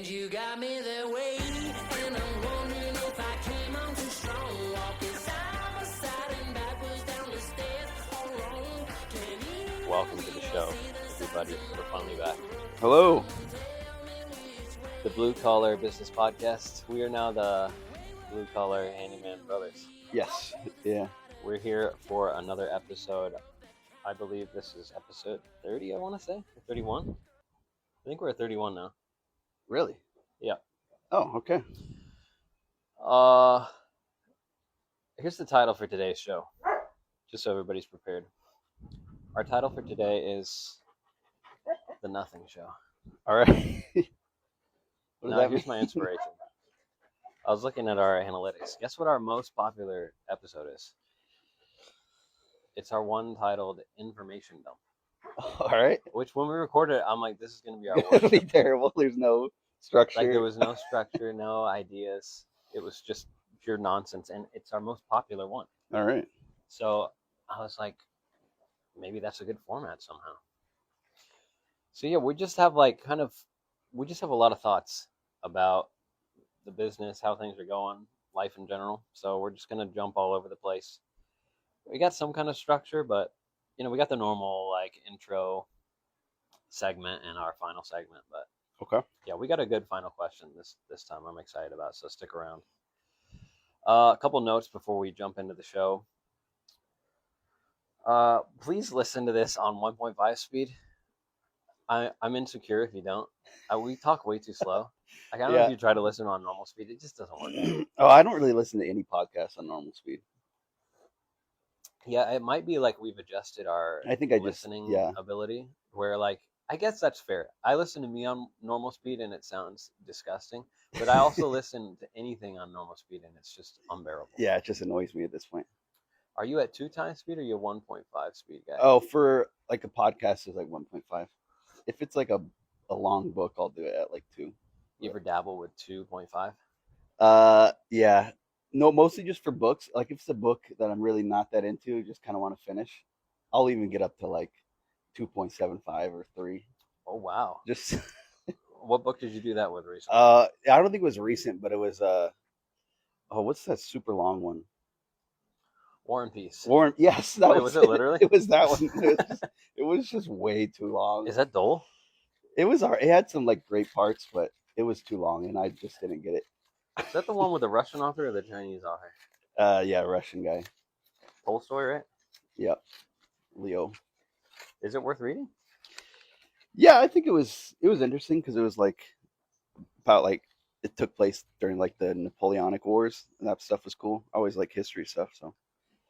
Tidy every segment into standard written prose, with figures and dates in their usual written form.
you got me that way, and I'm wondering if I came on too strong. Walking side by side and backwards down the stairs. All wrong. Welcome to the show, everybody. We're finally back. Hello. The Blue Collar Business Podcast. We are now the Blue Collar Handyman Brothers. Yes. Yeah. We're here for another episode. I believe this is episode 30, I want to say. 31? I think we're at 31 now. Really? Yeah. Oh, okay. Here's the title for today's show, just so everybody's prepared. Our title for today is The Nothing Show. All right. Now, here's my inspiration. I was looking at our analytics. Guess what our most popular episode is? It's our one titled Information Dump. All right. Which, when we recorded it, I'm like, this is going to be our It'll worst. be terrible. There's no structure. Like, there was no structure, no ideas. It was just pure nonsense, and it's our most popular one. All right. So I was like, maybe that's a good format somehow. So yeah, we just have a lot of thoughts about the business, how things are going, life in general. So we're just going to jump all over the place. We got some kind of structure, but we got the normal like intro segment and our final segment, but Okay. yeah, we got a good final question this time. I'm excited about, so stick around. A couple notes before we jump into the show. Please listen to this on 1.5 speed. I'm insecure if you don't. We talk way too slow. Like, I don't know if you try to listen on normal speed. It just doesn't work. Oh, I don't really listen to any podcasts on normal speed. Yeah, it might be like we've adjusted our listening ability, where like, I guess that's fair. I listen to me on normal speed and it sounds disgusting, but I also listen to anything on normal speed and it's just unbearable. Yeah, it just annoys me at this point. Are you at 2 times speed or are you a 1.5 speed guy? Oh, for like a podcast is like 1.5. If it's like a long book, I'll do it at like 2. You ever dabble with 2.5? Yeah. No, mostly just for books. Like if it's a book that I'm really not that into, just kind of want to finish, I'll even get up to like 2.75 or 3. Oh wow! Just what book did you do that with recently? I don't think it was recent, but it was what's that super long one? War and Peace. Yes, Wait, was it literally? It was that one. It was just way too long. Is that dull? It was. It had some like great parts, but it was too long, and I just didn't get it. Is that the one with the Russian author or the Chinese author? Yeah, Russian guy. Tolstoy, right? Yep. Leo. Is it worth reading? Yeah, I think it was interesting because it was like about like it took place during like the Napoleonic Wars, and that stuff was cool. I always like history stuff, so.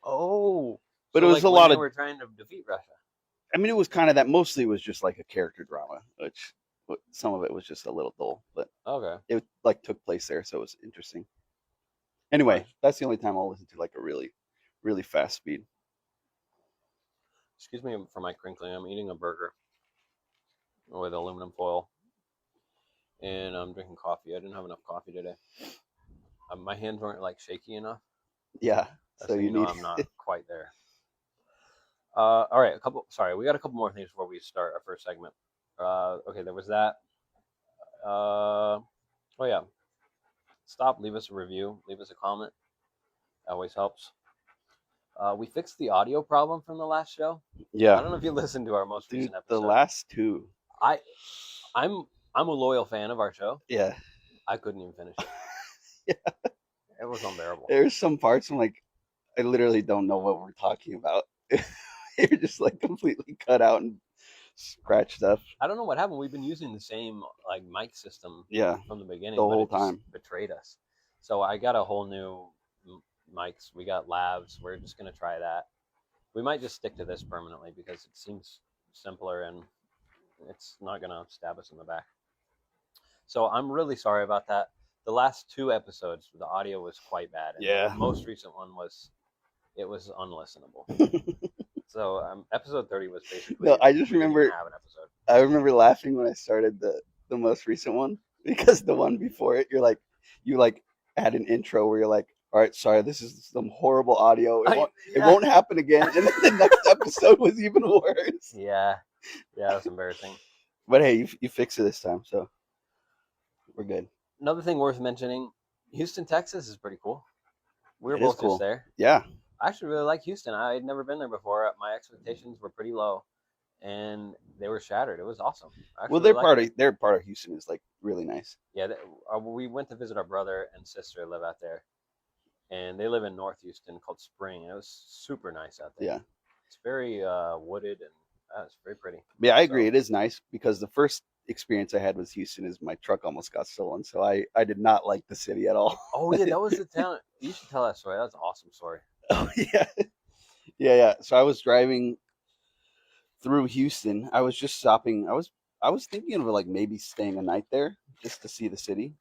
Oh. But so it was like a lot they of. were trying to defeat Russia. I mean, it was kind of that. Mostly, it was just like a character drama, which some of it was just a little dull, but okay, it like took place there, so it was interesting. Anyway, that's the only time I'll listen to like a really, really fast speed. Excuse me for my crinkling. I'm eating a burger with aluminum foil, and I'm drinking coffee. I didn't have enough coffee today. My hands weren't like shaky enough. Yeah, so you know I'm not quite there. All right, we got a couple more things before we start our first segment. Okay, there was that. Oh yeah. Stop, leave us a review, leave us a comment. Always helps. We fixed the audio problem from the last show. Yeah. I don't know if you listened to our most recent episode. The last 2. I'm a loyal fan of our show. Yeah. I couldn't even finish it. Yeah. It was unbearable. There's some parts I'm like, I literally don't know what we're talking about. You're just like completely cut out and scratched up. I don't know what happened. We've been using the same like mic system from the beginning. The whole but it time. Just betrayed us. So I got a whole new mics. We got lavs. We're just going to try that. We might just stick to this permanently because it seems simpler and it's not going to stab us in the back. So I'm really sorry about that. The last 2 episodes, the audio was quite bad. And yeah. The most recent one was unlistenable. So episode 30 was basically. No, I just remember. Have an episode. I remember laughing when I started the most recent one because the one before it, you had an intro where you're like, all right, sorry, this is some horrible audio. It won't happen again. And then the next episode was even worse. Yeah, that's embarrassing. But hey, you fixed it this time, so we're good. Another thing worth mentioning, Houston, Texas is pretty cool. We were It is both cool. just there. Yeah. I actually really like Houston. I had never been there before. My expectations were pretty low, and they were shattered. It was awesome. I actually Well, really their part of Houston is like really nice. Yeah, we went to visit our brother and sister live out there, and they live in North Houston called Spring, and it was super nice out there. Yeah. It's very wooded, and it's very pretty. Yeah, I agree. It is nice because the first experience I had with Houston is my truck almost got stolen, so I did not like the city at all. Oh yeah, that was the town. You should tell that story. That's an awesome story. Oh yeah. So I was driving through Houston. I was just stopping. I was thinking of like maybe staying a night there just to see the city.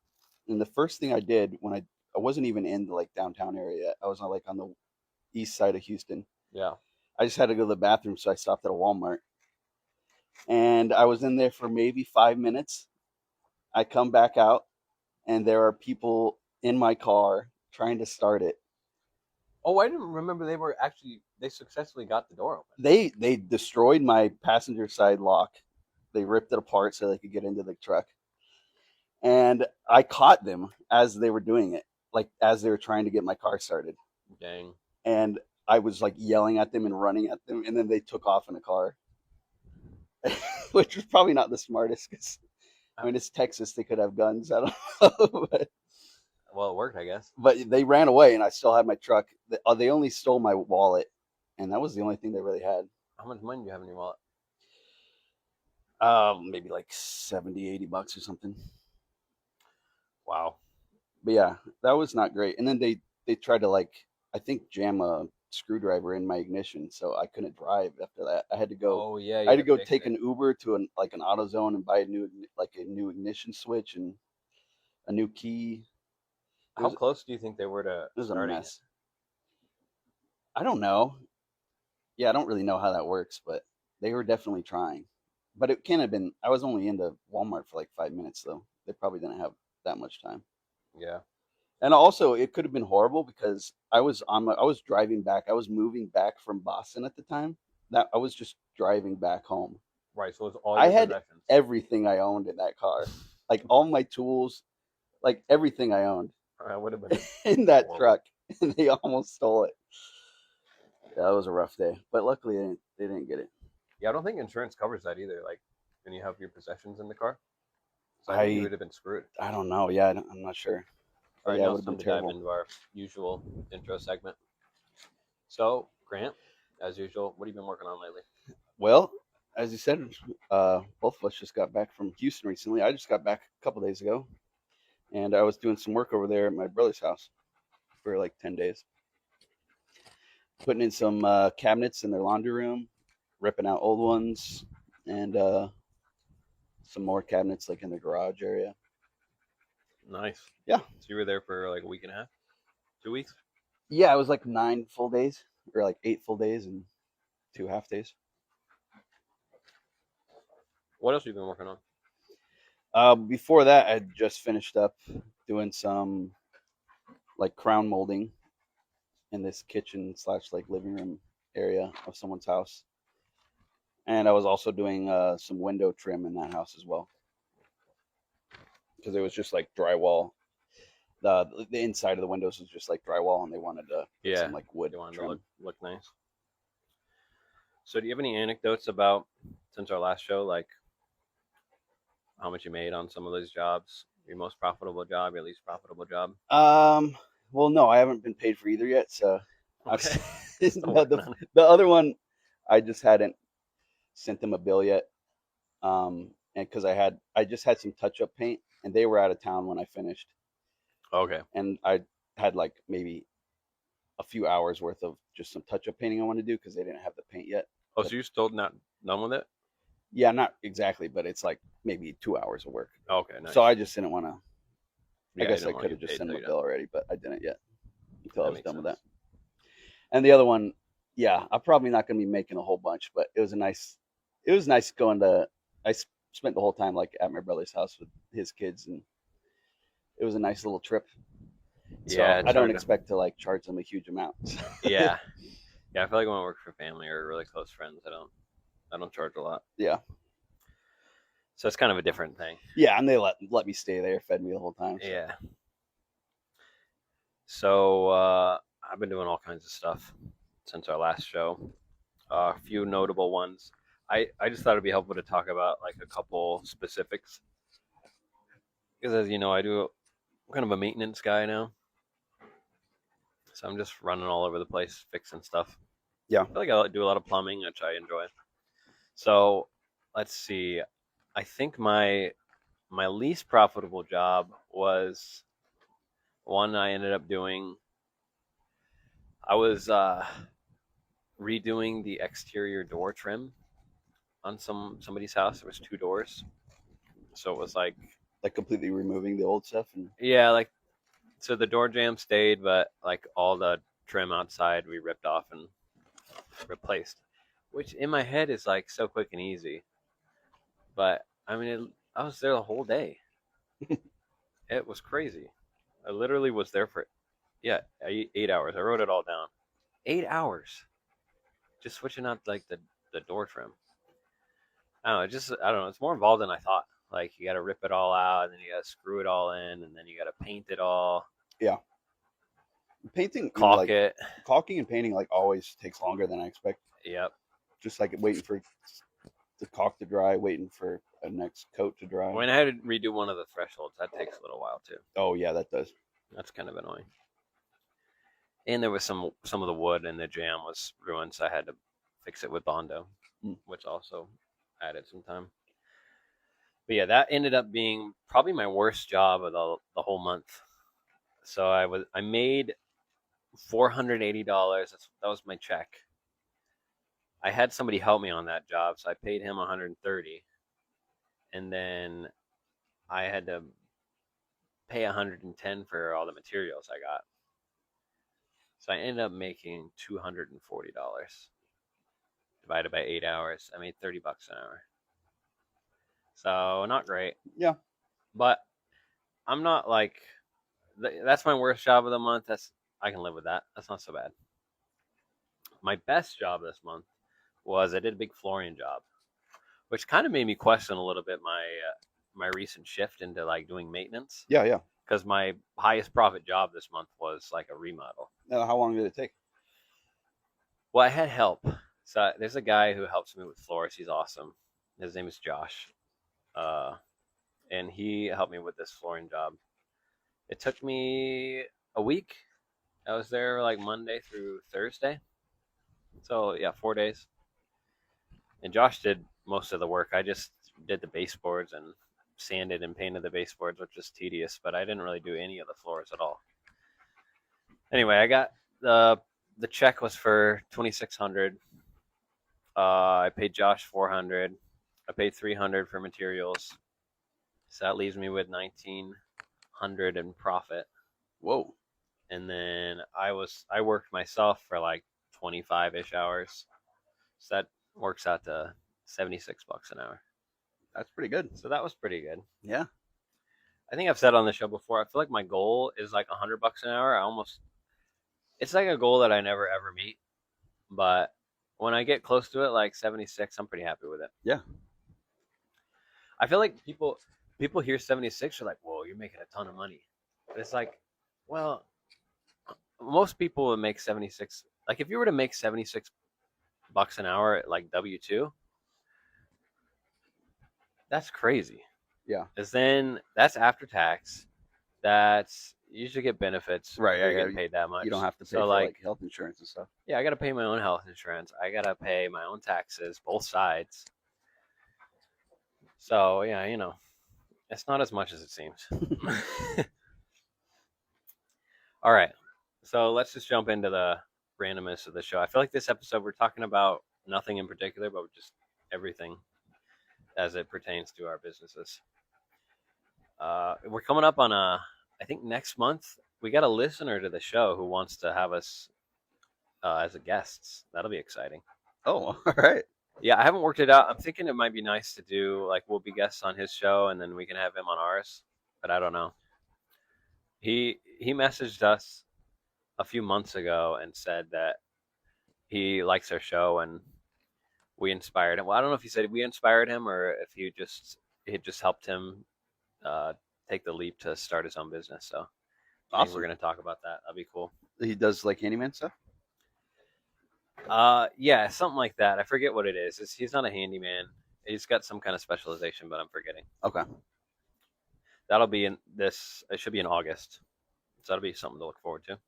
And the first thing I did when I wasn't even in the like downtown area yet. I was like on the east side of Houston. Yeah. I just had to go to the bathroom, so I stopped at a Walmart. And I was in there for maybe 5 minutes. I come back out, and there are people in my car trying to start it. Oh, I didn't remember they successfully got the door open. They destroyed my passenger side lock. They ripped it apart so they could get into the truck. And I caught them as they were doing it, like as they were trying to get my car started. Dang. And I was like yelling at them and running at them, and then they took off in a car, which was probably not the smartest because, I mean, it's Texas. They could have guns. I don't know. Well, it worked, I guess. But they ran away, and I still had my truck. They only stole my wallet, and that was the only thing they really had. How much money do you have in your wallet? Maybe like $70-$80 or something. Wow. But yeah, that was not great. And then they tried to like, I think, jam a screwdriver in my ignition, so I couldn't drive after that. I had to go. Oh yeah. I had to go take an Uber to an AutoZone and buy a new ignition switch and a new key. How close do you think they were to It was a starting mess. I don't know. Yeah, I don't really know how that works, but they were definitely trying. But it can't have been. I was only into Walmart for like 5 minutes, though. They probably didn't have that much time. Yeah. And also, it could have been horrible because I was driving back. I was moving back from Boston at the time. That I was just driving back home. Right. So it's all I your had possessions. everything I owned in that car, like all my tools, like everything I owned That would have been in that horrible. truck, and they almost stole it. Yeah, that was a rough day, but luckily they didn't get it. Yeah, I don't think insurance covers that either. Like when you have your possessions in the car, so I think you would have been screwed. I don't know. Yeah, I'm not sure. All right, Yeah, it now would it's have time been to dive terrible. into our usual intro segment. So, Grant, as usual, what have you been working on lately? Well, as you said, both of us just got back from Houston recently. I just got back a couple days ago, and I was doing some work over there at my brother's house for like 10 days. Putting in some cabinets in their laundry room, ripping out old ones, and some more cabinets like in the garage area. Nice. Yeah. So you were there for like a week and a half, 2 weeks? Yeah, it was like 9 full days, or like 8 full days and 2 half days. What else have you been working on? Before that, I just finished up doing some like crown molding in this kitchen / like living room area of someone's house, and I was also doing some window trim in that house as well, because it was just like drywall. The inside of the windows was just like drywall, and they wanted to put some like wood You wanted trim. to look nice. So do you have any anecdotes about, since our last show, like how much you made on some of those jobs? Your most profitable job, your least profitable job? Well, no, I haven't been paid for either yet, so Okay. the other one, I just hadn't sent them a bill yet, and because I just had some touch-up paint, and they were out of town when I finished. Okay. And I had like maybe a few hours worth of just some touch-up painting I wanted to do because they didn't have the paint yet. Oh, so you're still not done with it? Yeah, not exactly, but it's like maybe 2 hours of work. Okay, nice. So I just didn't want to. Yeah, I guess you I didn't wanna could have get just paid sent them till a you're bill already, but I didn't yet until I That was makes done with that. sense. And the other one, yeah, I'm probably not going to be making a whole bunch, but it was nice going to. I spent the whole time like at my brother's house with his kids, and it was a nice little trip. So Yeah, I don't expect to like charge them a huge amount. Yeah. Yeah, I feel like when I work for family or really close friends, I don't charge a lot. Yeah. So it's kind of a different thing. Yeah, and they let me stay there, fed me the whole time. So. Yeah. So I've been doing all kinds of stuff since our last show. A few notable ones. I just thought it'd be helpful to talk about like a couple specifics. Because as you know, I'm kind of a maintenance guy now. So I'm just running all over the place, fixing stuff. Yeah. I feel like I do a lot of plumbing, which I enjoy. So let's see. I think my least profitable job was one I ended up doing. I was redoing the exterior door trim on somebody's house. There was 2 doors, so it was like completely removing the old stuff. And yeah, like so the door jamb stayed, but like all the trim outside we ripped off and replaced, which in my head is like so quick and easy. But I mean, I was there the whole day. It was crazy. I literally was there for 8 hours. I wrote it all down. 8 hours, just switching out like the door trim. I don't know. I don't know. It's more involved than I thought. Like you got to rip it all out, and then you got to screw it all in, and then you got to paint it all. Yeah. Painting, caulk it. Caulking and painting like always takes longer than I expect. Yep. Just like waiting for the caulk to dry, waiting for a next coat to dry. When I had to redo one of the thresholds, that takes a little while too. Oh yeah, that does. That's kind of annoying. And there was some of the wood in the jam was ruined, so I had to fix it with Bondo, which also added some time. But yeah, that ended up being probably my worst job of the whole month. So I made $480. That was my check. I had somebody help me on that job, so I paid him $130, and then I had to pay $110 for all the materials I got. So I ended up making $240 divided by 8 hours. I made $30 an hour. So not great. Yeah. But I'm not like that's my worst job of the month. I can live with that. That's not so bad. My best job this month was I did a big flooring job, which kind of made me question a little bit my recent shift into like doing maintenance. Yeah, yeah. Because my highest profit job this month was like a remodel. Now, how long did it take? Well, I had help. So there's a guy who helps me with floors. He's awesome. His name is Josh. And he helped me with this flooring job. It took me a week. I was there like Monday through Thursday. So yeah, 4 days. And Josh did most of the work. I just did the baseboards and sanded and painted the baseboards, which is tedious, but I didn't really do any of the floors at all. Anyway, I got the check was for $2,600. I paid Josh $400. I paid $300 for materials. So that leaves me with $1,900 in profit. Whoa. And then I worked myself for like 25-ish hours. So that works out to $76 an hour. That's pretty good. So that was pretty good. Yeah. I think I've said on the show before, I feel like my goal is like $100 an hour. It's like a goal that I never ever meet. But when I get close to it, like 76, I'm pretty happy with it. Yeah. I feel like people hear 76, are like, whoa, you're making a ton of money. But it's like, well, most people would make 76. Like if you were to make $76 an hour at like W2, that's crazy. Yeah. Because then that's after tax. You should get benefits. Right. You're getting paid that much. You don't have to pay for like health insurance and stuff. Yeah, I got to pay my own health insurance. I got to pay my own taxes, both sides. So yeah, it's not as much as it seems. All right. So let's just jump into the randomness of the show. I feel like this episode we're talking about nothing in particular, but just everything as it pertains to our businesses. We're coming up on I think next month, we got a listener to the show who wants to have us as a guests. That'll be exciting. Oh, all right. Yeah, I haven't worked it out. I'm thinking it might be nice to do, like, we'll be guests on his show, and then we can have him on ours. But I don't know. He messaged us a few months ago and said that he likes our show, and we inspired him. Well, I don't know if he said we inspired him or if he just it just helped him take the leap to start his own business. So I think Awesome. we're going to talk about that. That'd be cool. He does like handyman stuff. Yeah, something like that. I forget what it is. He's not a handyman. He's got some kind of specialization, but I'm forgetting. Okay. That'll be in this. It should be in August, so that'll be something to look forward to. All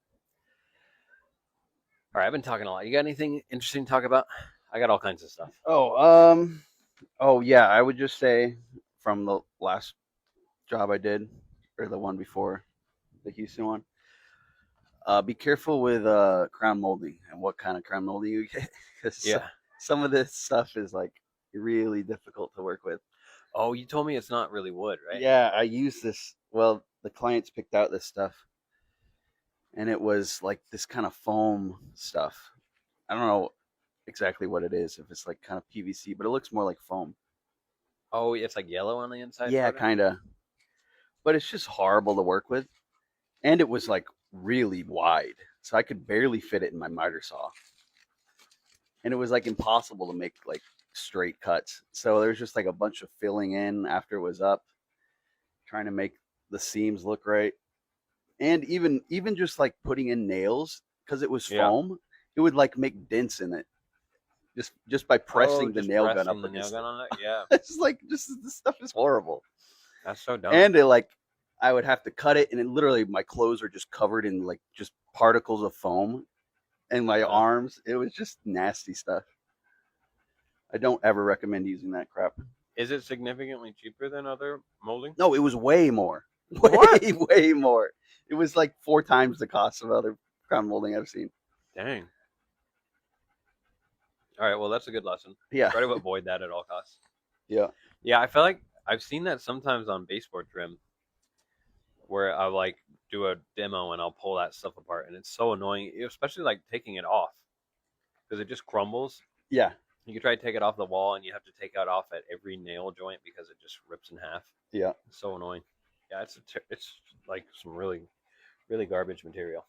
right, I've been talking a lot. You got anything interesting to talk about? I got all kinds of stuff. Oh yeah. I would just say from the last job I did, or the one before, the Houston one. Be careful with crown molding and what kind of crown molding you get, because some of this stuff is like really difficult to work with. Oh, you told me it's not really wood, right? Yeah, I use this. Well, the clients picked out this stuff, and it was like this kind of foam stuff. I don't know exactly what it is, if it's like kind of PVC, but it looks more like foam. Oh, it's like yellow on the inside? Yeah, kind of. But it's just horrible to work with. And it was like really wide, so I could barely fit it in my miter saw. And it was like impossible to make like straight cuts. So there's just like a bunch of filling in after it was up, trying to make the seams look right. And even just like putting in nails, because it was foam, it would like make dents in it. Just by pressing the nail gun up against it. On it. Yeah. It's like this stuff is horrible. That's so dumb. And it like I would have to cut it, and it literally my clothes are just covered in like just particles of foam, and my arms. It was just nasty stuff. I don't ever recommend using that crap. Is it significantly cheaper than other molding? No, it was way more. What? Way more. It was like 4 times the cost of other crown molding I've seen. Dang. All right, well, that's a good lesson. Yeah. Try to avoid that at all costs. Yeah. Yeah, I feel like I've seen that sometimes on baseboard trim, where I like do a demo and I'll pull that stuff apart, and it's so annoying, especially like taking it off, because it just crumbles. Yeah. You can try to take it off the wall, and you have to take it off at every nail joint because it just rips in half. Yeah. It's so annoying. Yeah, it's like some really, really garbage material.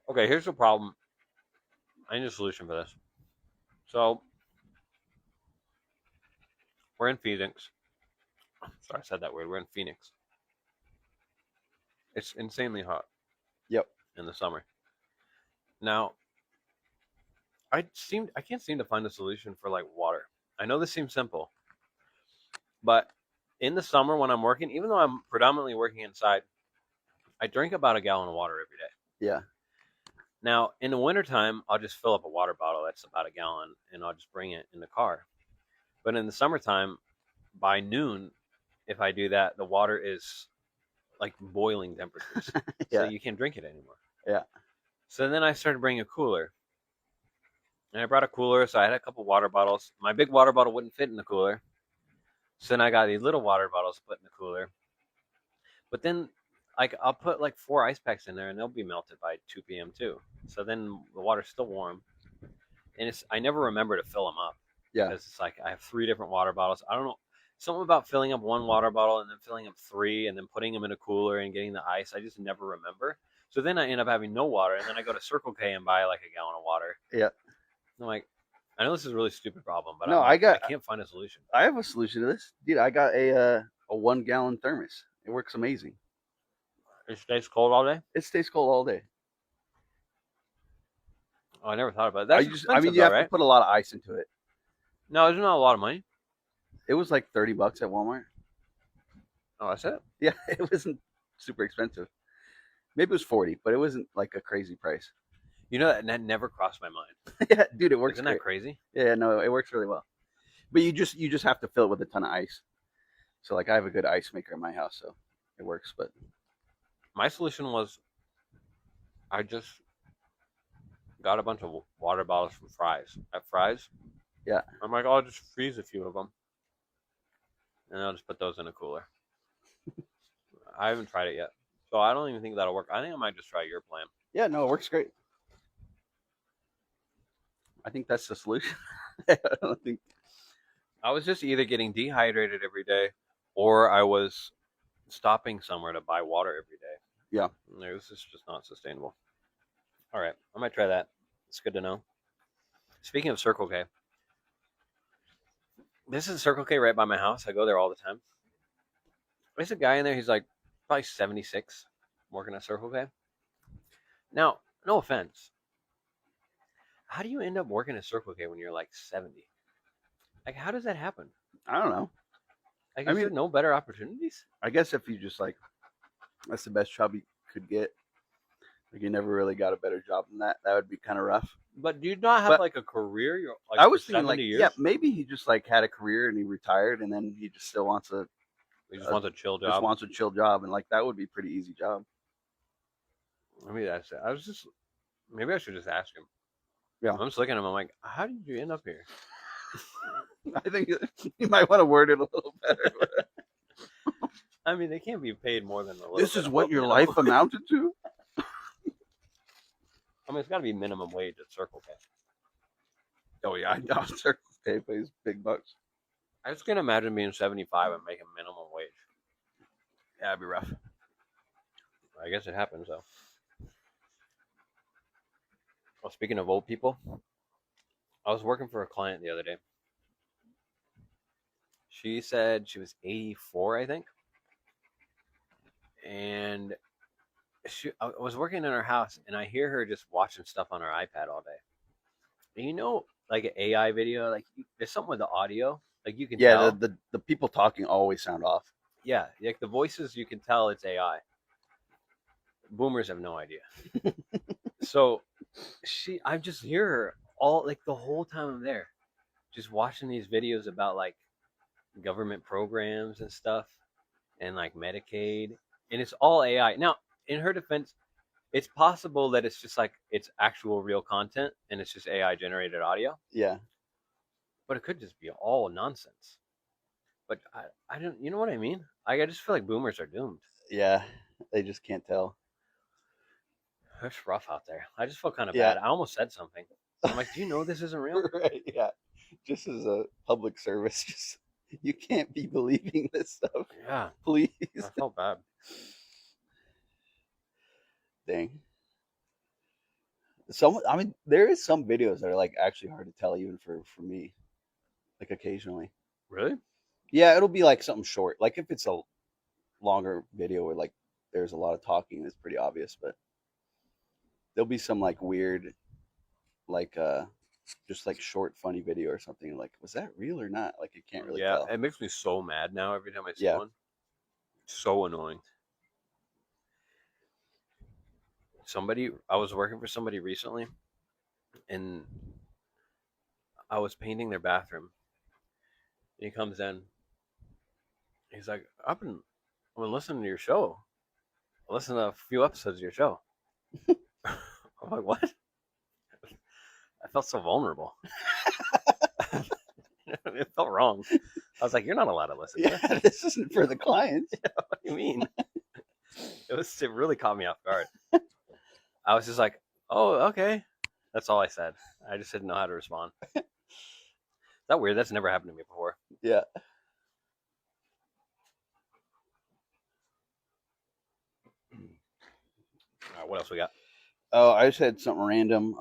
Okay, here's the problem. I need a solution for this. So, we're in Phoenix. Sorry, I said that word. We're in Phoenix. It's insanely hot. Yep. In the summer. Now, I can't seem to find a solution for like water. I know this seems simple, but in the summer when I'm working, even though I'm predominantly working inside, I drink about a gallon of water every day. Yeah. Now, in the wintertime, I'll just fill up a water bottle that's about a gallon, and I'll just bring it in the car. But in the summertime, by noon, if I do that, the water is like boiling temperatures. Yeah. So you can't drink it anymore. Yeah. So then I started bringing a cooler. And I brought a cooler, so I had a couple water bottles. My big water bottle wouldn't fit in the cooler. So then I got these little water bottles to put in the cooler. But then like I'll put like 4 ice packs in there, and they'll be melted by 2 p.m. too. So then the water's still warm. And I never remember to fill them up. Yeah. Because it's like I have 3 different water bottles. I don't know. Something about filling up 1 water bottle and then filling up 3 and then putting them in a cooler and getting the ice. I just never remember. So then I end up having no water, and then I go to Circle K and buy like a gallon of water. Yeah. I'm like, I know this is a really stupid problem, but no, I can't find a solution. I have a solution to this, dude. I got a 1 gallon thermos. It works amazing. It stays cold all day? It stays cold all day. Oh, I never thought about it. That's you have to put a lot of ice into it. No, it's not a lot of money. It was like $30 at Walmart. Oh, that's it? Yeah, it wasn't super expensive. Maybe it was 40, but it wasn't like a crazy price. You know, that never crossed my mind. Yeah, dude, it works. Isn't that crazy? Yeah, no, it works really well. But you just have to fill it with a ton of ice. So like I have a good ice maker in my house, so it works. But my solution was I just got a bunch of water bottles from Fry's. At Fry's, yeah, I'm like, I'll just freeze a few of them, and I'll just put those in a cooler. I haven't tried it yet, so I don't even think that'll work. I think I might just try your plan. Yeah, no, it works great. I think that's the solution. I don't think I was just either getting dehydrated every day, or I was stopping somewhere to buy water every day. Yeah, This is just not sustainable. All right, I might try that. It's good to know. Speaking of Circle K, This is Circle K right by my house. I go there all the time. There's a guy in there. He's like probably 76, working at Circle K. Now, no offense. How do you end up working at Circle K when you're like 70? Like, how does that happen? I don't know. Like, I is there mean- no better opportunities? I guess if you just like, that's the best job you could get. Like you never really got a better job than that. That would be kind of rough. But do you not have But- like a career? You're like I was for thinking 70 like, years? yeah, maybe he just like had a career and he retired and then he just still wants a He just wants a chill just job. wants a chill job and like that would be a pretty easy job. Maybe that's it. Maybe I should just ask him. Yeah. I'm just looking at him. I'm like, how did you end up here? I think you might want to word it a little better. I mean, they can't be paid more than a little. This bit is of what hope, your you know? life amounted to? I mean, it's got to be minimum wage at Circle K. Oh yeah, I know Circle K pays big bucks. I just can't imagine being 75 and making minimum wage. Yeah, it'd be rough. I guess it happens though. Well, speaking of old people, I was working for a client the other day. She said she was 84, I think. And I was working in her house, and I hear her just watching stuff on her iPad all day. And you know, like an AI video, like there's something with the audio, like you can Yeah, tell. the people talking always sound off. Yeah, like the voices, you can tell it's AI. Boomers have no idea. So I just hear her all like the whole time I'm there, just watching these videos about like government programs and stuff, and like Medicaid, and it's all AI. Now, in her defense, it's possible that it's just like it's actual real content and it's just AI generated audio, Yeah. but it could just be all nonsense. But I don't, you know what I mean? I just feel like boomers are doomed. Yeah. They just can't tell. It's rough out there. I just feel kind of Yeah. bad. I almost said something. I'm like, do you know this isn't real? Right, yeah. Just as a public service, just you can't be believing this stuff. Yeah, Please. I felt bad. Dang. I mean, there is some videos that are like actually hard to tell even for me. Like occasionally. Really? Yeah, it'll be like something short. Like if it's a longer video where like there's a lot of talking, it's pretty obvious, but there'll be some like weird like just like short funny video or something like was that real or not? Like you can't really Yeah, tell. it makes me so mad now every time I see Yeah. one. So annoying. I was working for somebody recently, and I was painting their bathroom. He comes in. He's like, I've been listening to your show. I listened to a few episodes of your show. I'm like, what? I felt so vulnerable. It felt wrong. I was like, you're not allowed to listen to this. Yeah, this isn't for the clients. What do you mean? It really caught me off guard. I was just like, oh, okay. That's all I said. I just didn't know how to respond. Is that weird? That's never happened to me before. Yeah. All right, what else we got? Oh, I just had something random.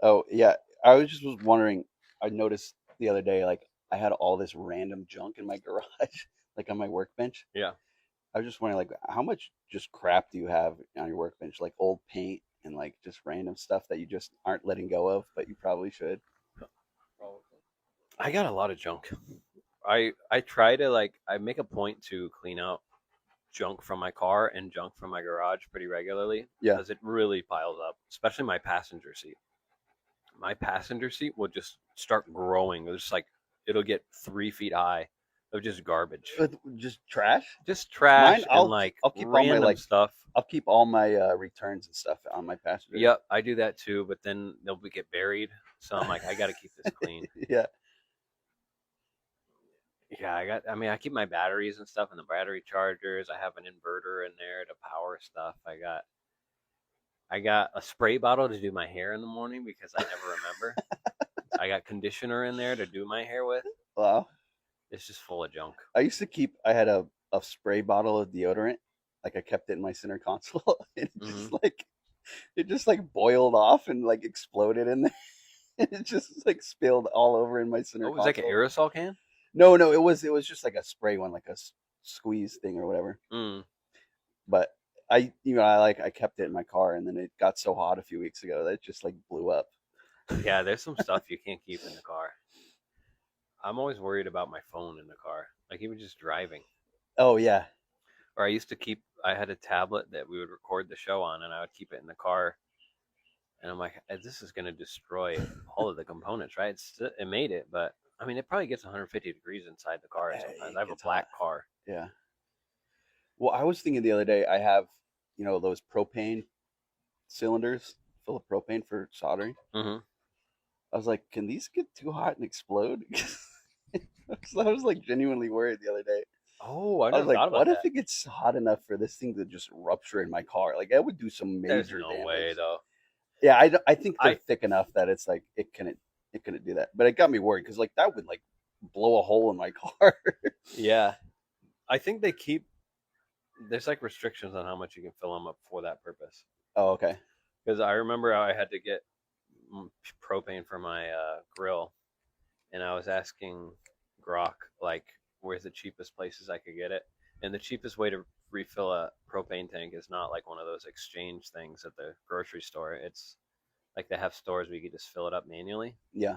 Oh yeah, I was wondering. I noticed the other day, like I had all this random junk in my garage, like on my workbench. Yeah. I was just wondering, like, how much just crap do you have on your workbench, like old paint and like just random stuff that you just aren't letting go of, but you probably should. I got a lot of junk. I try to I make a point to clean out junk from my car and junk from my garage pretty regularly. Yeah. Because it really piles up, especially my passenger seat. My passenger seat will just start growing. It's like it'll get 3 feet high of just garbage, Just trash. just trash, Mine, I'll and keep all my, random like, stuff. I'll keep all my returns and stuff on my passenger. Yep, I do that too. But then they'll get buried, so I'm like, I got to keep this clean. Yeah. Yeah, I keep my batteries and stuff in the battery chargers. I have an inverter in there to power stuff. I got a spray bottle to do my hair in the morning because I never remember. I got conditioner in there to do my hair with. Wow. It's just full of junk. I had a spray bottle of deodorant. Like I kept it in my center console. And it just like boiled off and like exploded in there. It just like spilled all over in my center Oh, it was like an console. aerosol can? No, it was just like a spray one, like a squeeze thing or whatever. Mm. But I kept it in my car, and then it got so hot a few weeks ago that it just like blew up. Yeah, there's some stuff you can't keep in the car. I'm always worried about my phone in the car, like even just driving. Oh yeah, Or I had a tablet that we would record the show on, and I would keep it in the car. And I'm like, this is going to destroy all of the components, right? It made it, but I mean, it probably gets 150 degrees inside the car sometimes. I have a black car. yeah. Well, I was thinking the other day, I have those propane cylinders full of propane for soldering. Mm-hmm. I was like, can these get too hot and explode? I was like genuinely worried the other day. Oh, I I was never like, thought about what that. if it gets hot enough for this thing to just rupture in my car? Like, that would do some There's major no damage. way, though. Yeah, I think they're thick enough that it's like it couldn't do that. But it got me worried because like that would like blow a hole in my car. Yeah. I think there's like restrictions on how much you can fill them up for that purpose. Oh, okay. Because I remember I had to get propane for my grill, and I was asking Grok, like, where's the cheapest places I could get it? And the cheapest way to refill a propane tank is not like one of those exchange things at the grocery store. It's like they have stores where you can just fill it up manually. Yeah.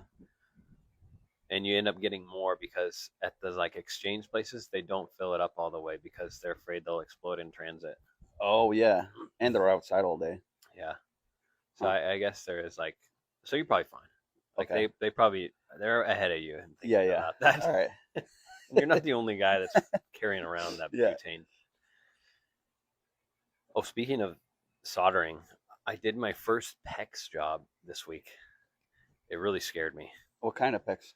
And you end up getting more because at the like exchange places, they don't fill it up all the way because they're afraid they'll explode in transit. Oh, yeah. And they're outside all day. Yeah. So Huh. I guess there is like, so you're probably fine. Like Okay. they're ahead of you. Yeah. About that. All right. You're not the only guy that's carrying around that Yeah. butane. Oh, speaking of soldering, I did my first PEX job this week. It really scared me. What kind of PEX?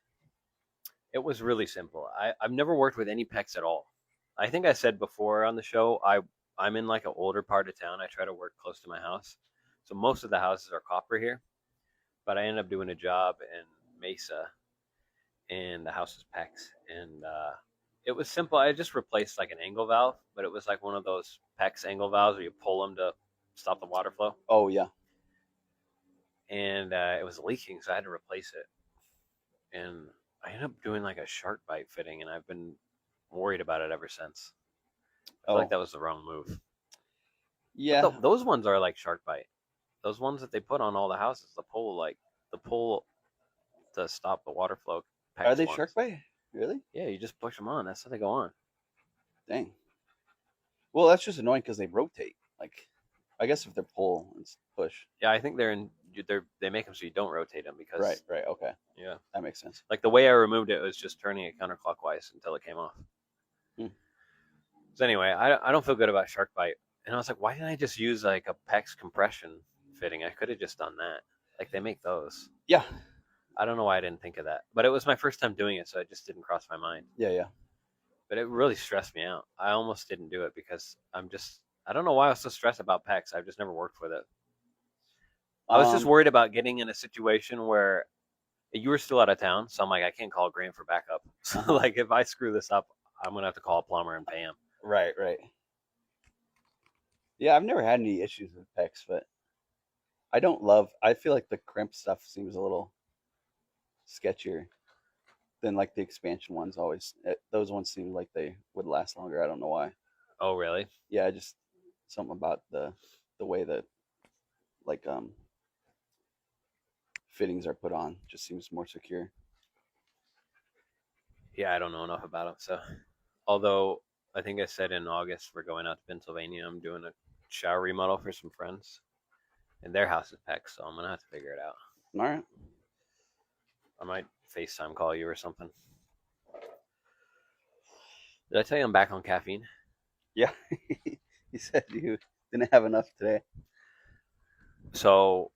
It was really simple. I've never worked with any PEX at all. I think I said before on the show, I'm in like an older part of town. I try to work close to my house. So most of the houses are copper here. But I ended up doing a job in Mesa, and the house is PEX. And it was simple. I just replaced like an angle valve, but it was like one of those PEX angle valves where you pull them to stop the water flow. Oh, yeah. And it was leaking, so I had to replace it. And I ended up doing like a shark bite fitting, and I've been worried about it ever since. I feel like that was the wrong move. Yeah. Those ones are like shark bite. Those ones that they put on all the houses, the pull to stop the water flow. Are they shark bite? Really? Yeah, you just push them on. That's how they go on. Dang. Well, that's just annoying because they rotate. Like, I guess if they're pull and push. Yeah, I think they make them so you don't rotate them because Right. Okay. Yeah, that makes sense. Like the way I removed it was just turning it counterclockwise until it came off. So anyway, I don't feel good about shark bite, and I was like, why didn't I just use like a PEX compression fitting? I could have just done that. Like they make those. Yeah. I don't know why I didn't think of that, but it was my first time doing it, so it just didn't cross my mind. Yeah. But it really stressed me out. I almost didn't do it because I don't know why I was so stressed about PEX. I've just never worked with it. I was just worried about getting in a situation where you were still out of town, so I'm like, I can't call Grant for backup. So like, if I screw this up, I'm gonna have to call a plumber and pay him. Right. Yeah, I've never had any issues with PEX, but I feel like the crimp stuff seems a little sketchier than like the expansion ones. Those ones seem like they would last longer. I don't know why. Oh, really? Yeah, just something about the way that like fittings are put on just seems more secure. Yeah, I don't know enough about them. So, although I think I said in August we're going out to Pennsylvania, I'm doing a shower remodel for some friends, and their house is PEX, so I'm gonna have to figure it out. All right. I might FaceTime call you or something. Did I tell you I'm back on caffeine? Yeah. You said you didn't have enough today. So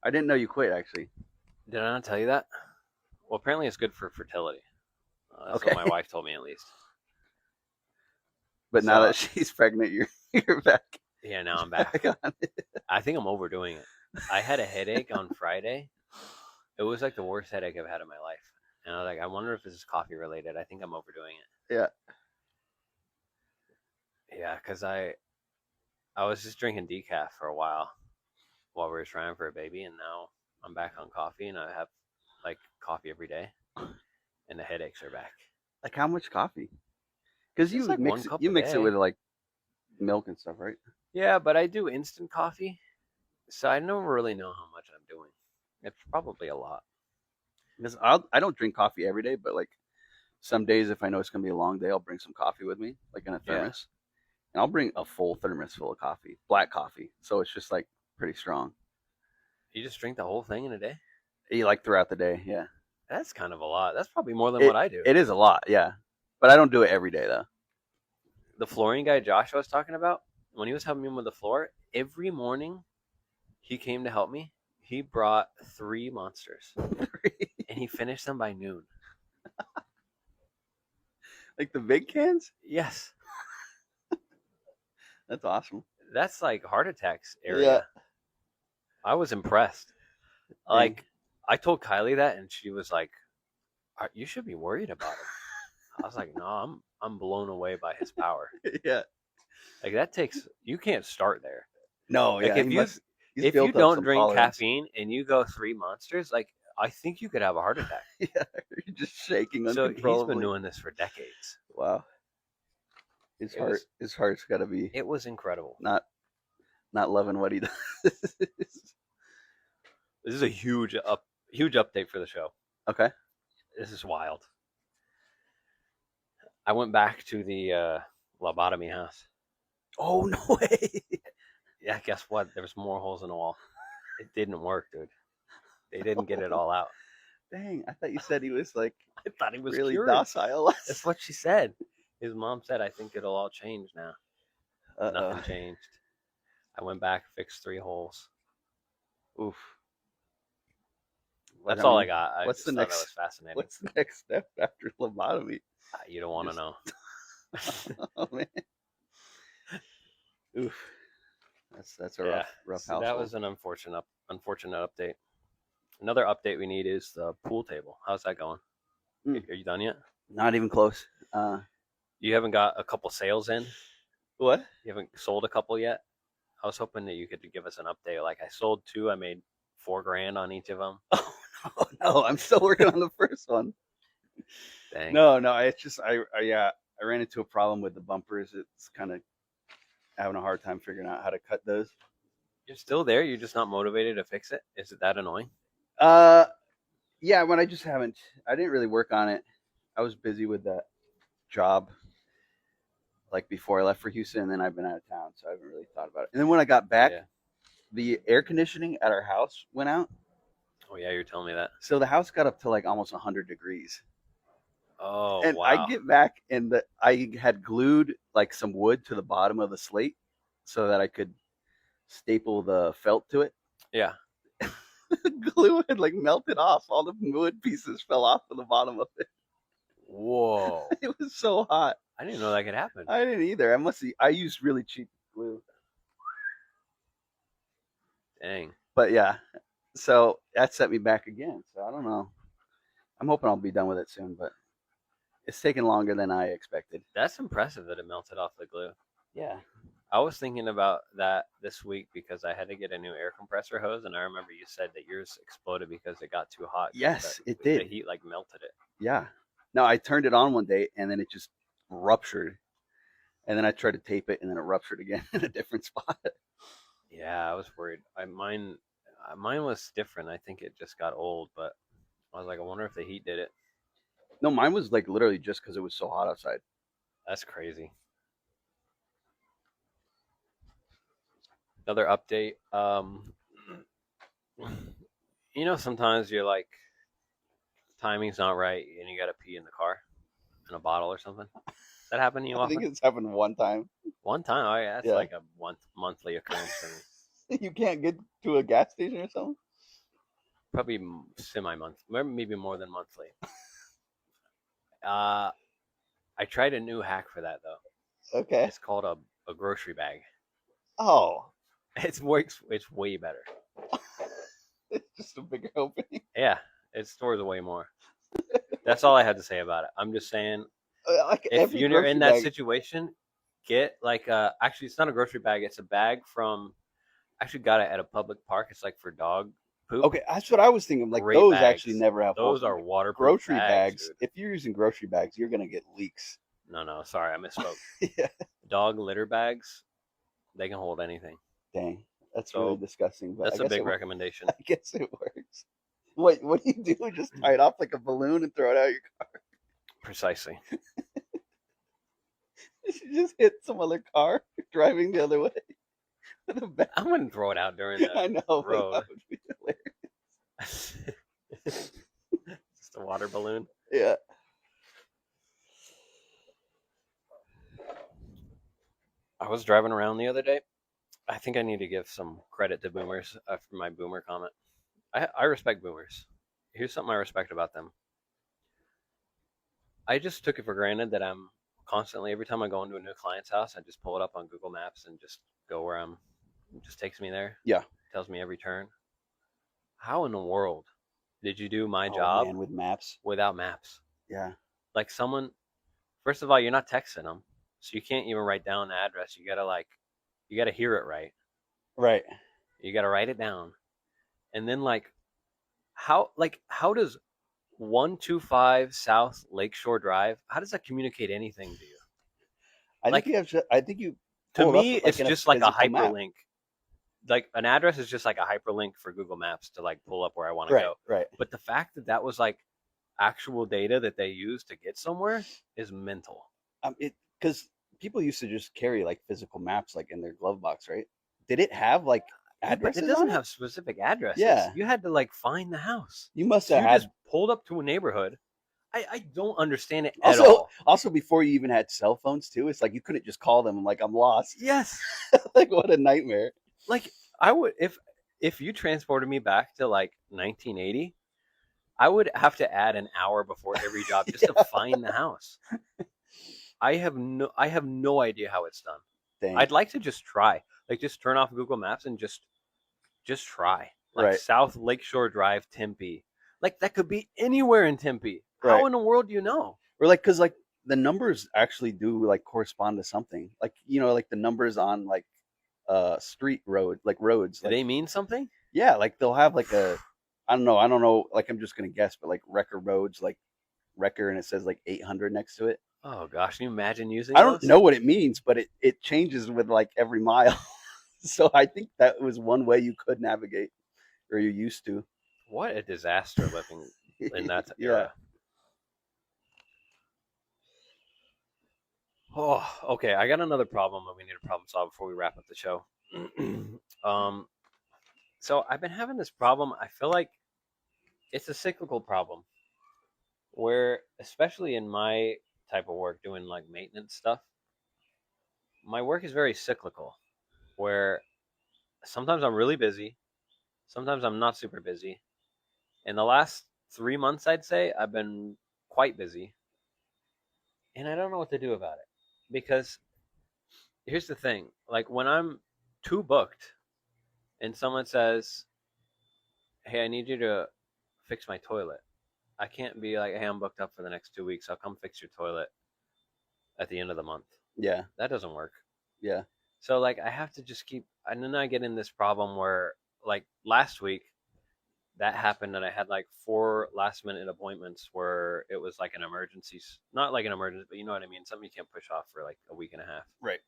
I didn't know you quit, actually. did I not tell you that? Well, apparently it's good for fertility. That's what my wife told me, at least. But now that she's pregnant, you're back. Yeah, now I'm back. I think I'm overdoing it. I had a headache on Friday. It was like the worst headache I've had in my life. And I was like, I wonder if this is coffee related. I think I'm overdoing it. Yeah. Yeah, because I was just drinking decaf for a while we were trying for a baby, and now I'm back on coffee, and I have like coffee every day, and the headaches are back. Like how much coffee? Because you It's like mix one cup you a mix it day. with like milk and stuff, right? Yeah, but I do instant coffee, so I never really know how much I'm doing. It's probably a lot. Because I don't drink coffee every day, but like some days if I know it's gonna be a long day, I'll bring some coffee with me, like in a Yeah. thermos, and I'll bring a full thermos full of coffee, black coffee. So it's just like pretty strong. You just drink the whole thing in a day? You like throughout the day, yeah. That's kind of a lot. That's probably more than It what I do. it is a lot, yeah. But I don't do it every day though. The flooring guy Josh I was talking about, when he was helping me with the floor, every morning he came to help me. He brought 3 monsters, and he finished them by noon. Like the big cans? Yes, That's awesome. that's like heart attacks area. Yeah. I was impressed. Like, I told Kylie that, and she was like, "You should be worried about him." I was like, "No, I'm blown away by his power. Yeah. Like that takes. You can't start there. No, Like yeah. if he's you built up don't some drink tolerance. caffeine and you go 3 monsters, like I think you could have a heart attack." Yeah, you're just shaking So uncontrollably. he's been doing this for decades. Wow. His heart's got to be It was incredible. not loving what he does. This is a huge update for the show. Okay. This is wild. I went back to the lobotomy house. Oh no way. Yeah, guess what? There was more holes in the wall. It didn't work, dude. They didn't get it all out. Dang, I thought you said he was like I thought he was really cured. docile. That's what she said. His mom said, "I think it'll all change now." Uh-oh. Nothing changed. I went back, fixed 3 holes. Oof. That's all I got. I what's just the thought next? that was fascinating. What's the next step after lobotomy? You don't want to know. Oh man. Oof. That's a Yeah, rough so household. that was an unfortunate update. Another update we need is the pool table. How's that going? Are you done yet? Not even close. You haven't got a couple sales in? What? You haven't sold a couple yet? I was hoping that you could give us an update. Like I sold 2, I made $4,000 on each of them. Oh no, I'm still working on the first one. Dang. No, it's just I ran into a problem with the bumpers. It's kind of having a hard time figuring out how to cut those. You're still there? You're just not motivated to fix it? Is it that annoying? Yeah, when I didn't really work on it. I was busy with that job like before I left for Houston, and then I've been out of town, so I haven't really thought about it. And then when I got back, the air conditioning at our house went out. Oh yeah, you're telling me that. So the house got up to like almost 100 degrees. Oh, and wow. I get back, and I had glued like some wood to the bottom of the slate so that I could staple the felt to it. Yeah. The glue had like melted off. All the wood pieces fell off of the bottom of it. Whoa. It was so hot. I didn't know that could happen. I didn't either. I used really cheap glue. Dang. But yeah, so that set me back again. So I don't know. I'm hoping I'll be done with it soon, but it's taking longer than I expected. That's impressive that it melted off the glue. Yeah. I was thinking about that this week because I had to get a new air compressor hose, and I remember you said that yours exploded because it got too hot. Yes, it did. The heat like melted it. Yeah. No, I turned it on one day, and then it just ruptured. And then I tried to tape it, and then it ruptured again in a different spot. Yeah, I was worried. Mine was different. I think it just got old, but I was like, I wonder if the heat did it. No, mine was like literally just because it was so hot outside. That's crazy. Another update. Sometimes you're like, timing's not right, and you got to pee in the car, in a bottle or something. That happened to you I often? think it's happened one time. One time? Oh yeah, that's Yeah. like a monthly occurrence for me. You can't get to a gas station or something? Probably semi-month, maybe more than monthly. I tried a new hack for that though. Okay. It's called a grocery bag. Oh. It's way better. It's just a bigger opening. Yeah, it stores way more. That's all I had to say about it. I'm just saying, if you're in that situation, get like actually it's not a grocery bag. It's a bag from. I actually got it at a public park. It's like for dog poop. Okay, that's what I was thinking. Like Great those bags. actually never have Those holes in are them. waterproof Grocery bags. dude. If you're using grocery bags, you're gonna get leaks. No, sorry, I misspoke. Yeah. Dog litter bags, they can hold anything. Dang, that's So, really disgusting. But That's I a guess big it, recommendation. I guess it works. What do you do? Just tie it off like a balloon and throw it out your car? Precisely. You just hit some other car driving the other way with a bag. I wouldn't throw it out during the I know, but road. that would be hilarious. Just a water balloon. Yeah. I was driving around the other day. I think I need to give some credit to boomers for my boomer comment. I respect boomers. Here's something I respect about them. I just took it for granted that I'm constantly, every time I go into a new client's house, I just pull it up on Google Maps and just go where I'm. It just takes me there. Yeah. Tells me every turn. How in the world did you do my Oh, job man, with maps. without maps? Yeah. Like someone, first of all, you're not texting them, so you can't even write down the address. You gotta hear it right. Right. You gotta write it down, and then how does 125 South Lakeshore Drive? How does that communicate anything to you? I think you. To pull it me, up, like, it's in a just like a physical map. hyperlink. Like an address is just like a hyperlink for Google Maps to like pull up where I want to Right. go. Right. But the fact that that was like actual data that they use to get somewhere is mental. Because people used to just carry like physical maps like in their glove box, right? Did it have like But addresses? it doesn't on have specific addresses. Yeah. You had to like find the house. You must So have you had. just pulled up to a neighborhood. I don't understand it at Also, all. also before you even had cell phones too, it's like you couldn't just call them. I'm like, I'm lost. Yes. Like what a nightmare. Like I would if you transported me back to like 1980, I would have to add an hour before every job just to find the house. I have no idea how it's done. Dang. I'd like to just try. Like just turn off Google Maps and just try. Like Right. South Lakeshore Drive, Tempe. Like that could be anywhere in Tempe. How Right. in the world do you know? Or like, cause like the numbers actually do like correspond to something. Like like the numbers on like street road, like roads. Do Like, they mean something? yeah, like they'll have like a, I don't know. Like I'm just gonna guess, but like Wrecker roads, like Wrecker, and it says like 800 next to it. Oh gosh, can you imagine using I don't those? know what it means, but it changes with like every mile. So I think that was one way you could navigate, or you used to. What a disaster living in that Yeah. era. Oh, okay. I got another problem that we need to problem solve before we wrap up the show. So I've been having this problem. I feel like it's a cyclical problem where, especially in my type of work, doing like maintenance stuff, my work is very cyclical where sometimes I'm really busy. Sometimes I'm not super busy. In the last 3 months, I'd say I've been quite busy. And I don't know what to do about it. Because here's the thing, like when I'm too booked and someone says, hey, I need you to fix my toilet, I can't be like, hey, I'm booked up for the next 2 weeks, I'll come fix your toilet at the end of the month. Yeah. That doesn't work. Yeah. So like I have to just keep, and then I get in this problem where like last week that happened and I had like 4 last minute appointments where it was like an emergency, not like an emergency, but you know what I mean, something you can't push off for like a week and a half. Right.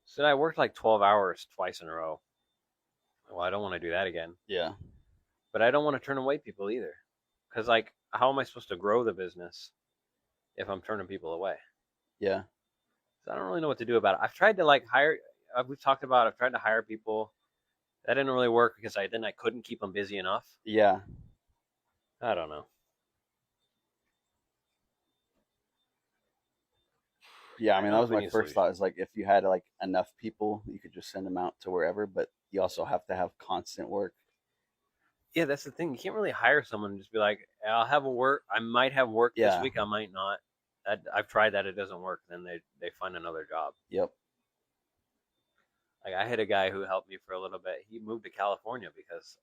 So I worked like 12 hours twice in a row. Well, I don't want to do that again. Yeah. But I don't want to turn away people either. Because like, how am I supposed to grow the business if I'm turning people away? Yeah. So I don't really know what to do about it. I've tried to like hire, we've talked about, I've tried to hire people. That didn't really work because I couldn't keep them busy enough. Yeah. I don't know. Yeah, I mean, that was We my need a first solution. thought. Is like if you had like enough people, you could just send them out to wherever. But you also have to have constant work. Yeah, that's the thing. You can't really hire someone and just be like, I'll have I might have work this Yeah. week, I might not. I've tried that, it doesn't work. Then they find another job. Yep. Like I had a guy who helped me for a little bit. He moved to California because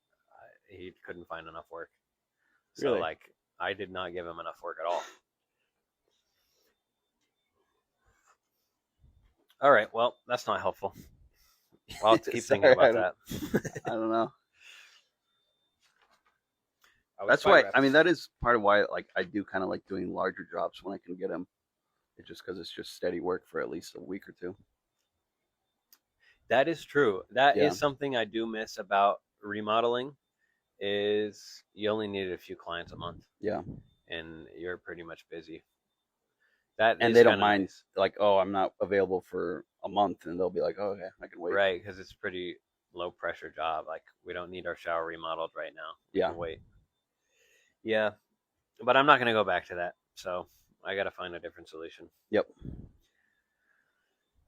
he couldn't find enough work. So Really? like I did not give him enough work at all. All right, well, that's not helpful. I'll keep thinking Sorry, about that. I don't know. That's why. I mean, that is part of why like I do kind of like doing larger jobs when I can get them. It's just because it's just steady work for at least a week or two. That is true. That Yeah. is something I do miss about remodeling. Is you only need a few clients a month, Yeah. and you're pretty much busy. That And is they don't kinda mind nice. like, oh, I'm not available for a month, and they'll be like, oh, okay, I can wait. Right? Because it's a pretty low pressure job. Like we don't need our shower remodeled right now. We Yeah. can wait. Yeah, but I'm not gonna go back to that. So I got to find a different solution. Yep.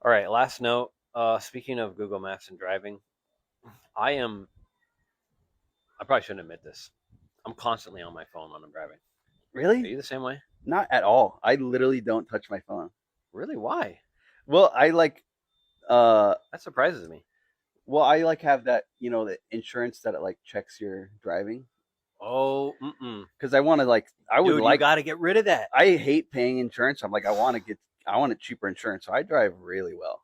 All right. Last note. Speaking of Google Maps and driving, I probably shouldn't admit this. I'm constantly on my phone when I'm driving. Are Really? you the same way? Not at all. I literally don't touch my phone. Really? Why? Well, I like That surprises me. well, I like have that, the insurance that it like checks your driving. Oh, Because I want to like, I would dude, like, you got to get rid of that. I hate paying insurance. I'm like, I want a cheaper insurance. So I drive really well.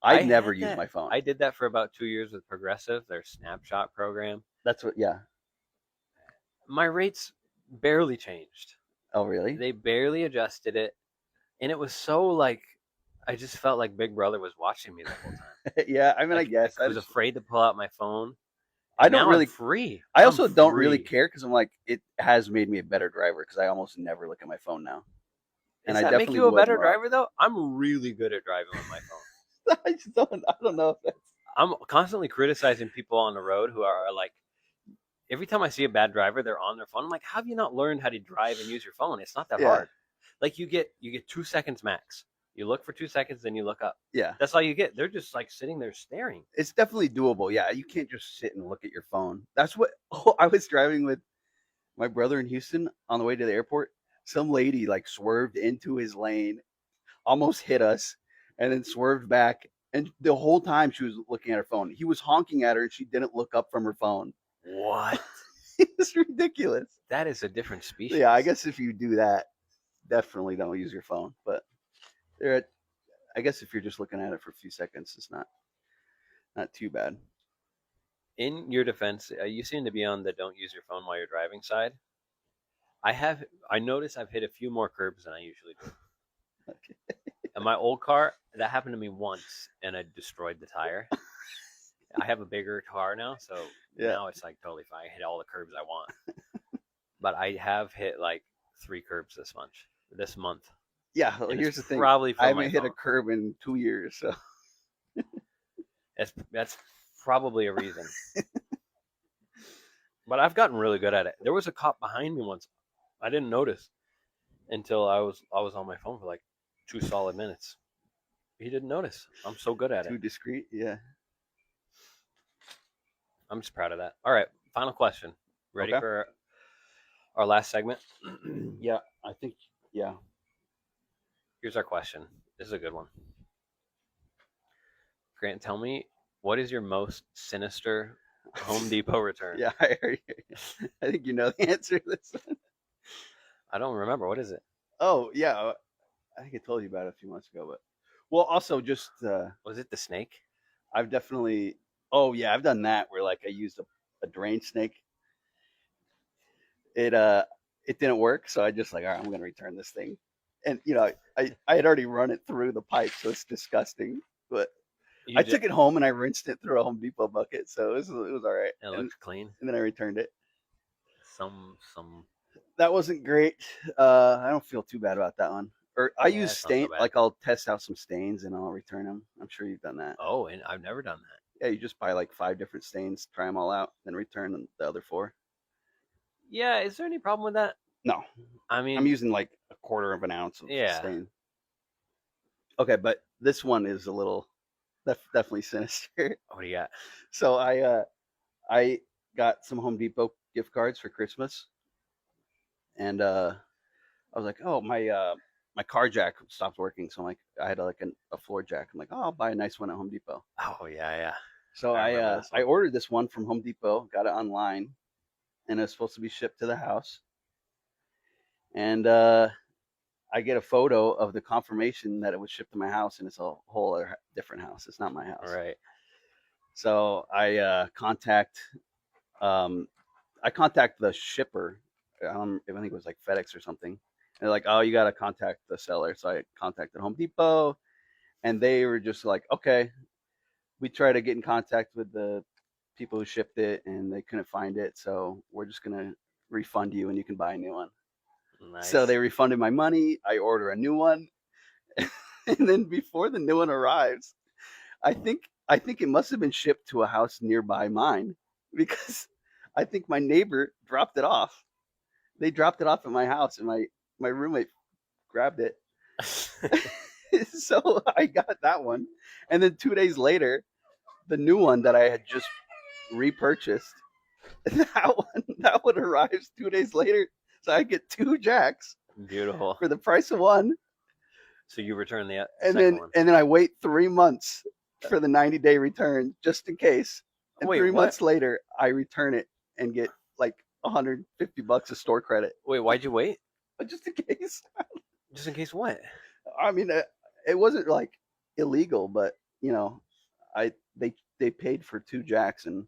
I never use my phone. I did that for about 2 years with Progressive, their snapshot program. That's what, yeah. My rates barely changed. Oh, really? They barely adjusted it. And it was so like, I just felt like Big Brother was watching me the whole time. Yeah, I mean, Like, I guess. I was afraid to pull out my phone. I don't Now really. I'm free. I also I'm don't really free. care because I'm like, it has made me a better driver because I almost never look at my phone now. Does I that make definitely you a would better more driver though? I'm really good at driving with my phone. I don't know if that's. I'm constantly criticizing people on the road who are like, every time I see a bad driver, they're on their phone. I'm like, how have you not learned how to drive and use your phone? It's not that Yeah. hard. Like you get 2 seconds max. You look for 2 seconds, then you look up. Yeah, That's all you get. They're just like sitting there staring. it's definitely doable. Yeah, you can't just sit and look at your phone. That's what I was driving with my brother in Houston on the way to the airport. Some lady like swerved into his lane, almost hit us, and then swerved back. And the whole time she was looking at her phone. He was honking at her, and she didn't look up from her phone. What? It's ridiculous. That is a different species. Yeah, I guess if you do that, definitely don't use your phone. But I guess if you're just looking at it for a few seconds, it's not too bad. In your defense, you seem to be on the don't use your phone while you're driving side. I notice I've hit a few more curbs than I usually do. Okay. In my old car, that happened to me once, and I destroyed the tire. I have a bigger car now, so now it's like totally fine. I hit all the curbs I want. But I have hit like 3 curbs this month. Yeah, And here's the thing. probably I from my haven't hit a phone. curb in 2 years, so That's probably a reason. But I've gotten really good at it. There was a cop behind me once. I didn't notice until I was on my phone for like 2 solid minutes. He didn't notice. I'm so good at too it. discreet. Yeah. I'm just proud of that. All right, final question. Ready Okay. for our last segment? Yeah, I think. Yeah. Here's our question. This is a good one. Grant, tell me, what is your most sinister Home Depot return? Yeah, I think you know the answer to this one. I don't remember. What is it? Oh, yeah. I think I told you about it a few months ago, but well, also just Was it the snake? I've definitely. Oh yeah, I've done that where like I used a drain snake. It didn't work, so I just like, all right, I'm gonna return this thing, and I had already run it through the pipe, so it's disgusting. But I took it home and I rinsed it through a Home Depot bucket, so it was all right. It looked clean. And then I returned it. Some. That wasn't great. I don't feel too bad about that one. Or I use it's not so stain, bad. like I'll test out some stains and I'll return them. I'm sure you've done that. Oh, and I've never done that. Yeah, you just buy like 5 different stains, try them all out, then return the other 4. Yeah, is there any problem with that? No, I mean, I'm using like a quarter of an ounce of Yeah. stain. Okay, but this one is a little definitely sinister. what do you got? So I got some Home Depot gift cards for Christmas, and I was like, oh, my car jack stopped working, so I'm like, I had like a floor jack. I'm like, oh, I'll buy a nice one at Home Depot. Oh yeah. So I remember I this one. ordered this one from Home Depot, got it online, and it's supposed to be shipped to the house. And I get a photo of the confirmation that it was shipped to my house, and it's a whole other different house. It's not my house. All right. So I contact I contact the shipper. I think it was like FedEx or something. And they're like, oh, you got to contact the seller. So I contacted Home Depot, and they were just like, okay. We tried to get in contact with the people who shipped it, and they couldn't find it. So we're just going to refund you, and you can buy a new one. Nice. So they refunded my money. I order a new one. And then before the new one arrives, I think it must have been shipped to a house nearby mine, because I think my neighbor dropped it off. They dropped it off at my house, and my roommate grabbed it. So I got that one. And then 2 days later, the new one that I had just repurchased, that one arrives 2 days later. So I get 2 jacks Beautiful. for the price of one. So you return the And second one. then I wait 3 months for the 90-day return just in case. And Wait, 3 what? months later, I return it and get like $150 of store credit. Wait, why'd you wait? Just in case. Just in case what? I mean, it wasn't like illegal, but they paid for 2 jacks, and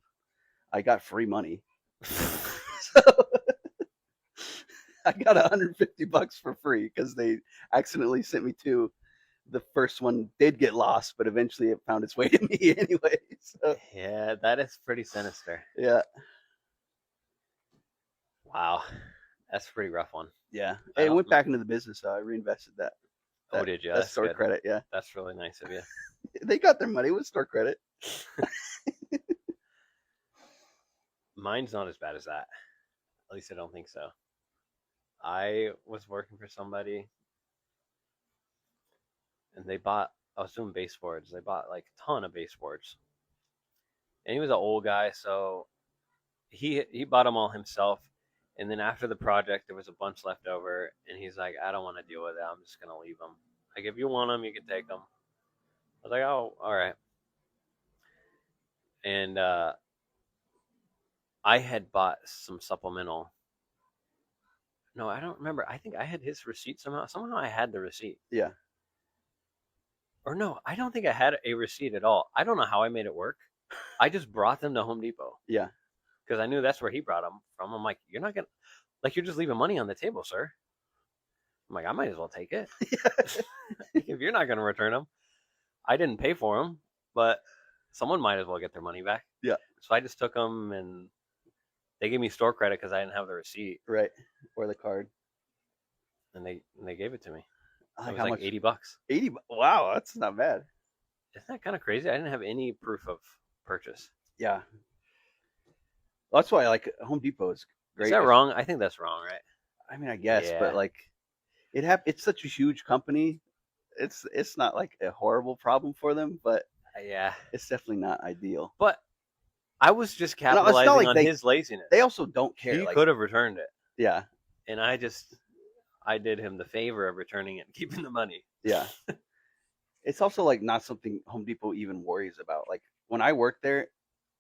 I got free money. So I got $150 for free because they accidentally sent me 2. The first one did get lost, but eventually it found its way to me anyway. So Yeah, that is pretty sinister. yeah, Wow. That's a pretty rough one. yeah. I It don't- went back into the business, so I reinvested that. Oh, did you? That That's store good. credit, yeah. That's really nice of you. They got their money with store credit. Mine's not as bad as that. At least I don't think so. I was working for somebody, and I was doing baseboards. They bought like a ton of baseboards. And he was an old guy, so he bought them all himself. And then after the project, there was a bunch left over, and he's like, I don't want to deal with it. I'm just going to leave them. Like, if you want them, you can take them. I was like, oh, all right. And I had bought some supplemental. No, I don't remember. I think I had his receipt somehow. Somehow I had the receipt. Yeah. Or no, I don't think I had a receipt at all. I don't know how I made it work. I just brought them to Home Depot. Yeah. Because I knew that's where he brought them from. I'm like, you're not going to, like, you're just leaving money on the table, sir. I'm like, I might as well take it. If you're not going to return them. I didn't pay for them, but someone might as well get their money back. Yeah. So I just took them, and they gave me store credit because I didn't have the receipt. Right. Or the card. And they gave it to me. It Like was how like much? 80 bucks. 80. Wow, that's not bad. Isn't that kind of crazy? I didn't have any proof of purchase. Yeah. Well, that's why like Home Depot is great. Is that wrong? I think that's wrong, right? I mean, I guess, Yeah. but like it's such a huge company. It's not like a horrible problem for them, but Yeah. it's definitely not ideal. But I was just not capitalizing like on they- his laziness. They also don't care. He like, could have returned it. yeah, And I did him the favor of returning it and keeping the money. yeah. It's also like not something Home Depot even worries about. Like when I worked there,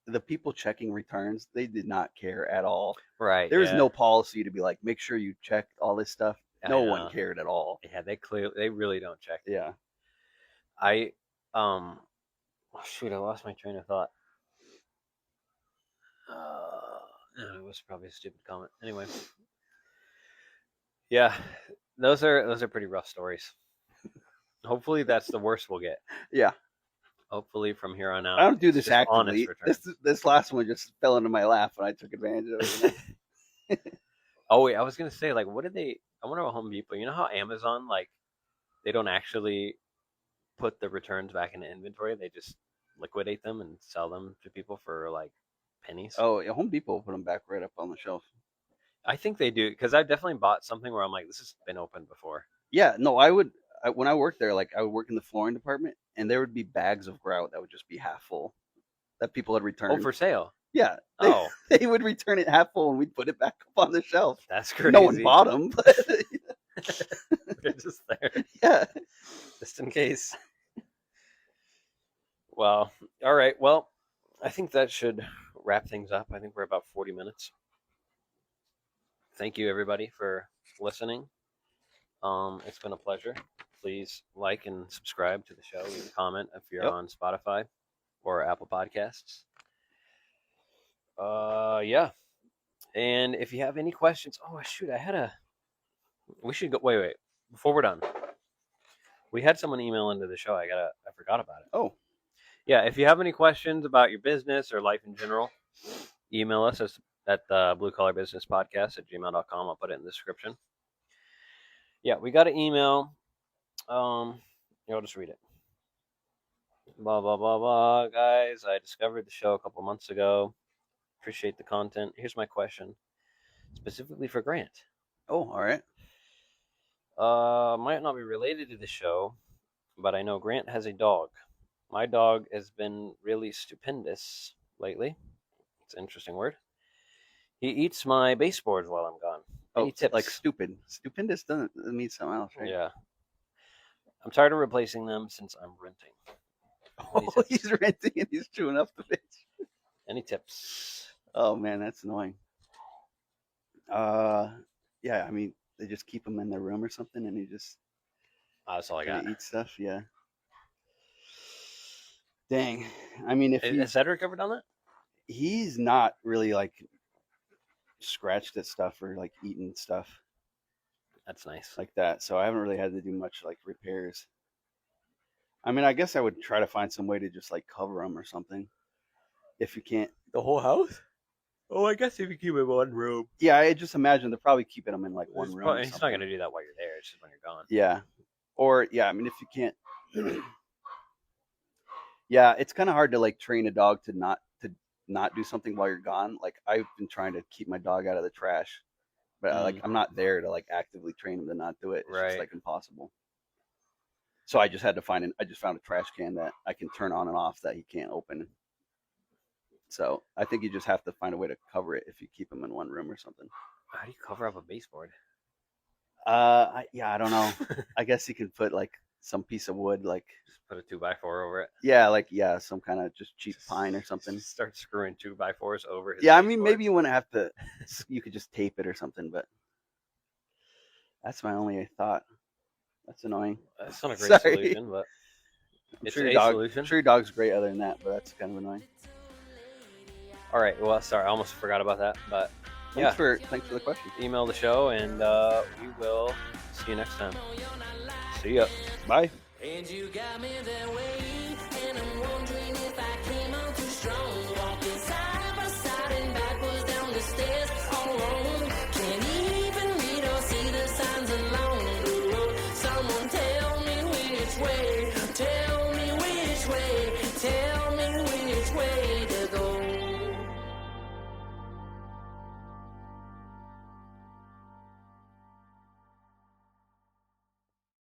the people checking returns, they did not care at all. Right. There was yeah. no policy to be like, make sure you check all this stuff. I No know. one cared at all. Yeah, they really don't check. Yeah. Oh, shoot, I lost my train of thought. No, it was probably a stupid comment. Anyway. Yeah, those are pretty rough stories. Hopefully that's the worst we'll get. Yeah. Hopefully from here on out. I don't do it's this just honest actively. returns. This last one just fell into my lap and I took advantage of it. Oh wait, I was gonna say, like, what did they? I wonder what Home Depot. You know how Amazon, like, they don't actually put the returns back into inventory; they just liquidate them and sell them to people for like pennies. Oh, yeah, Home Depot put them back right up on the shelf. I think they do, because I definitely bought something where I'm like, this has been opened before. Yeah, no, when I worked there, like I would work in the flooring department, and there would be bags of grout that would just be half full that people had returned. Oh, for sale. Yeah. Oh, They would return it half full, and we'd put it back up on the shelf. that's crazy. No one bought them, but They're just there, yeah. just in case. Well, all right. Well, I think that should wrap things up. I think we're about 40 minutes. Thank you, everybody, for listening. It's been a pleasure. Please like and subscribe to the show. Leave a comment if you're Yep. on Spotify or Apple Podcasts. Yeah. And if you have any questions, shoot, we should go. Wait, before we're done, we had someone email into the show. I forgot about it. Oh, yeah. If you have any questions about your business or life in general, email us at bluecollarbusinesspodcast@gmail.com. I'll put it in the description. Yeah, we got an email. I'll just read it. Blah, blah, blah, blah. Guys, I discovered the show a couple months ago. Appreciate the content. Here's my question, specifically for Grant. Oh, all right. Might not be related to the show, but I know Grant has a dog. My dog has been really stupendous lately. It's an interesting word. He eats my baseboards while I'm gone. Any tips? Like stupid. Stupendous doesn't mean something else, right? Yeah. I'm tired of replacing them since I'm renting. Oh, he's renting and he's chewing up the bitch. Any tips? Oh man, that's annoying. Yeah, I mean, they just keep him in their room or something, and he just That's all I got. eat stuff. Yeah. Dang. I mean, Has Cedric ever done that? He's not really like scratched at stuff or like eaten stuff That's nice. like that, so I haven't really had to do much like repairs. I mean, I guess I would try to find some way to just like cover them or something. If you can't, The whole house? Oh, I guess if you keep it in one room. yeah, I just imagine they're probably keeping them in like one room. He's not going to do that while you're there. It's just when you're gone. Yeah, or yeah, I mean, if you can't, yeah, it's kind of hard to like train a dog to not do something while you're gone. Like I've been trying to keep my dog out of the trash, but I'm not there to like actively train him to not do it. It's just like impossible. So I just had to found a trash can that I can turn on and off that he can't open. So I think you just have to find a way to cover it if you keep him in one room or something. How do you cover up a baseboard? I don't know. I guess you can put like some piece of wood, like Just put a 2x4 over it. Yeah, some kind of just cheap pine or something. Just start screwing 2x4s over his Yeah, I mean, baseboard. maybe you wouldn't have to. You could just tape it or something, but that's my only thought. That's annoying. That's not a great Sorry. solution, but it's sure a solution. I'm sure your dog's great other than that, but that's kind of annoying. All right. Well, sorry, I almost forgot about that. But Thanks for the question. email the show, and we will see you next time. See ya. Bye. And you got me that way, and I'm wondering if I came on too strong. Walking side by side and backwards down the stairs, all alone. Can't even read or see the signs alone. Ooh, someone tell me which way, tell me which way, tell me which way.